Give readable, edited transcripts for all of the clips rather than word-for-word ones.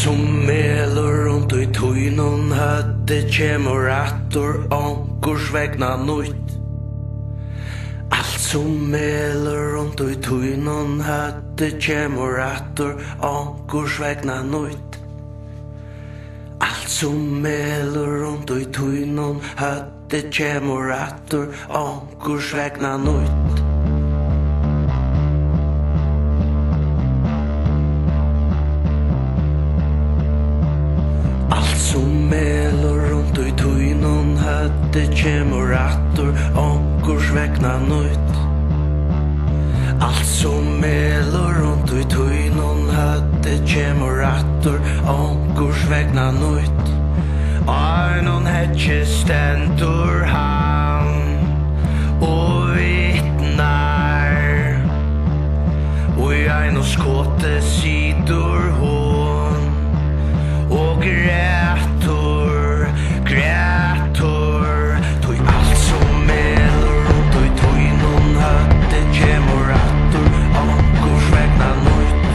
som melur runt I tøynun høtti kjemur aftur onkurs vegna nutt. Allt som melur runt I tøynun høtti kjemur aftur onkurs vegna nutt. Allt som melur runt I tøynun høtti kjemur aftur onkurs vegna nutt. Som melur runt I tøynun høtti kjemur aftur onkurs vegna nutt. Allt som melur runt I tøynun høtti kjemur aftur onkurs vegna nutt. Arnon hetje stendur han og vittnar, og I ein og skåte sidur hon og grætur, grætur. Tøy allt som melur runt I tøynun høtti kjemur aftur onkurs vegna nutt.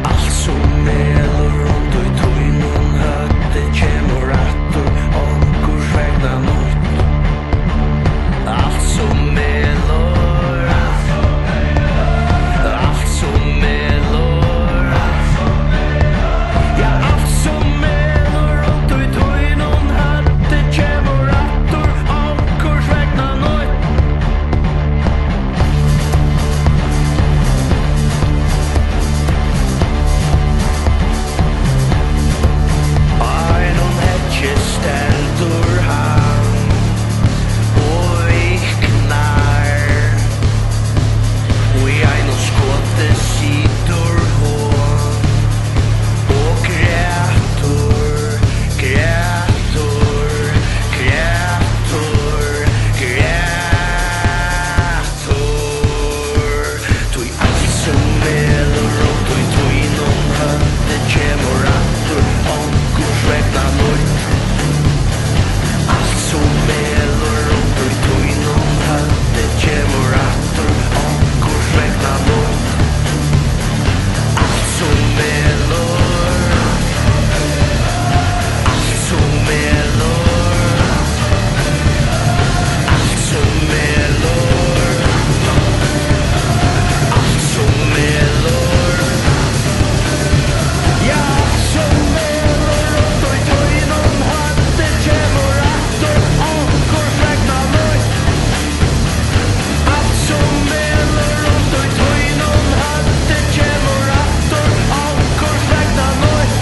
Allt som melur runt I tøynun høtti kjemur aftur onkurs vegna nutt. Allt som melur, allt som melur. Stendur han og viknar, og I ein og skåte sidur hon og grætur, grætur, grætur, grætur. Tøy allt som melur runt I tøynun høtti kjemur aftur onkurs vegna nutt. Som melur runt I tøynun høtti kjemur aftur onkurs vegna nutt. Allt som melur, allt som melur, allt som melur, allt som melur. Ja, allt som melur runt I tøynun høtti kjemur aftur onkurs vegna nutt. Allt som melur runt I tøynun høtti kjemur aftur onkurs vegna nutt.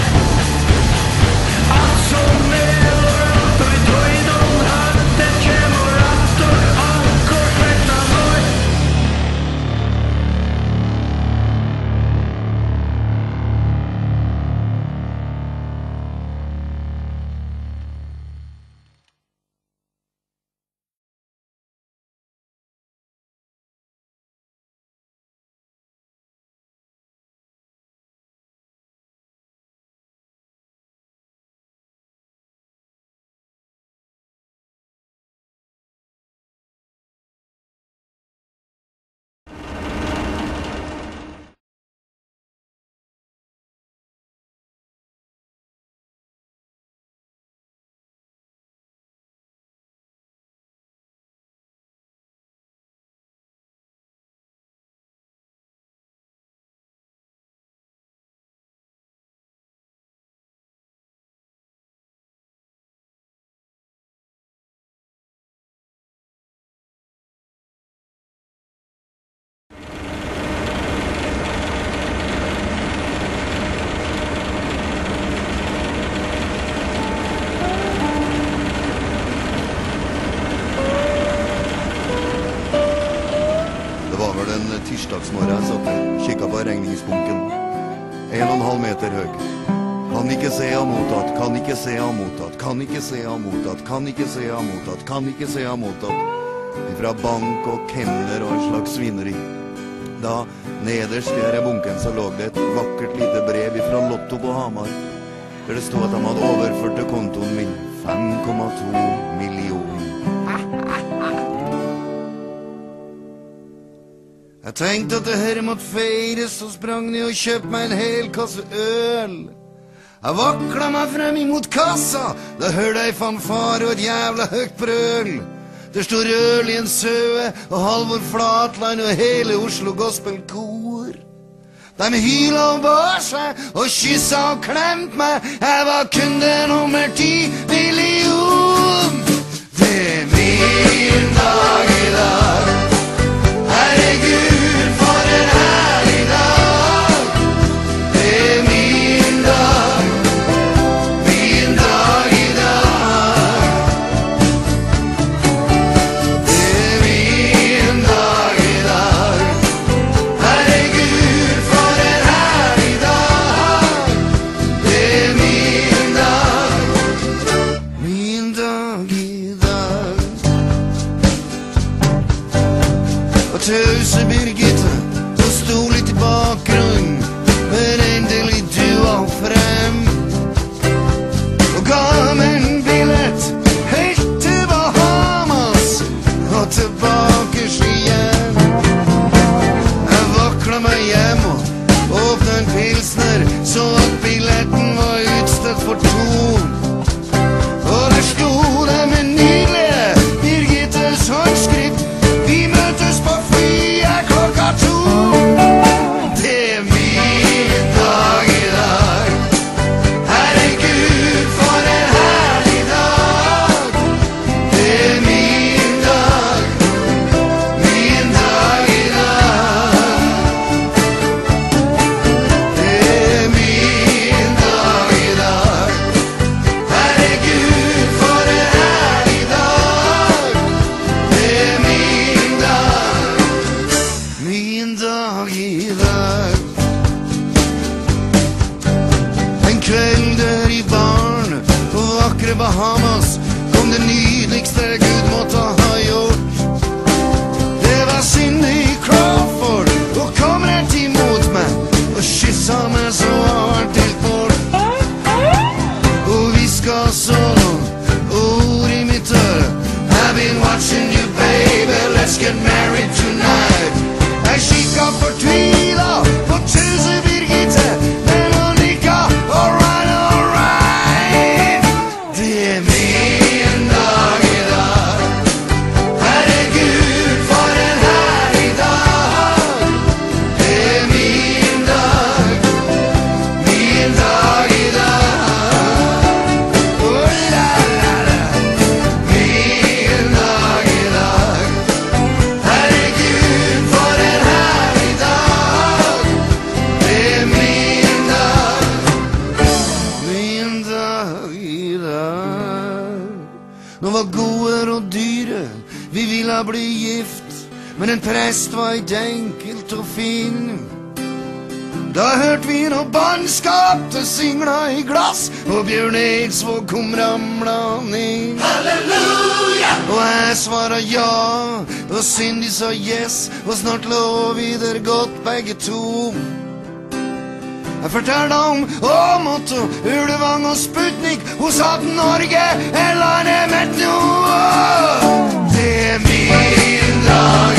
Allt som melur runt I tøynun høtti kjemur aftur onkurs vegna nutt. Tirsdagsmorgen jeg satt og kikket på regningsbunken. 1,5 meter høy. Kan ikke se han mottatt, kan ikke se han mottatt, kan ikke se han mottatt, kan ikke se han mottatt, kan ikke se han mottatt. Fra bank og kemner og en slags svineri. Da nederst i denne bunken så lå det et vakkert lite brev fra Lotto på Hamar, der det stod at de hadde overført til kontoen min 5,2 millioner. Jeg tenkte at det her måtte feires, så sprang ned og kjøpte meg en hel kasse øl. Jeg vakla meg frem imot kassa, da hørte jeg fanfare og et jævla høyt brøl. Det stod Rørlien Søe og Halvor Flatland og hele Oslo Gospelkor. De hyla og bar seg og kyssa og klemt meg. Jeg var kunde nummer 10 million. Det er min dag i dag. Herregud, for en herlig dag. Det er min dag i dag. Det er min dag i dag. Herregud, for en herlig dag. Det er min dag i dag. Og tause Birgitte, hun sto litt i bakgrunnen, men endelig dua frem og ga meg en billett helt til Bahamas og tilbake igjen. Jeg vakla meg hjem og åpna en pilsner, så at billetten var utstedt for 2. Og der sto det med nydelige Birgittes håndskrift: vi møtes på flyet klokka 2. Det er min dag i dag. Herregud, for en herlig dag. Det er min dag i dag. Det er min dag i dag. Herregud, for en herlig dag. Det er min dag i dag. En kveld der i baren på vakre Bahamas kom det nydeligste Gud måtte ha gjort. Det var Cindy Crawford, og kom rett imot meg og kyssa meg så artig bort. Og hviska sånn ord i mitt øre: I've been watching you, baby, let's get married tonight. Jeg kikka fortvila på tause Birgitte, men hun nikka alright, alright. Det er min dag i dag. Herregud, for en herlig dag. Det er min dag i dag. Oh, la, la, la. Min dag i dag. Herregud, for en herlig dag. Det er min dag i dag. Nå var goder og dyre, vi ville bli gift, men en prest var ikke enkelt å finne. Da hørte vi noe bannskap til singla i glass, og Bjørn Eidsvåg kom ramlende inn. Halleluja! Og jeg svara ja, og Cindy sa yes, og snart lå vi der godt begge to. Jeg fortalte om Åmot og Ulvang og Sputnik, hun sa at Norge er landet mitt nå. Det er min dag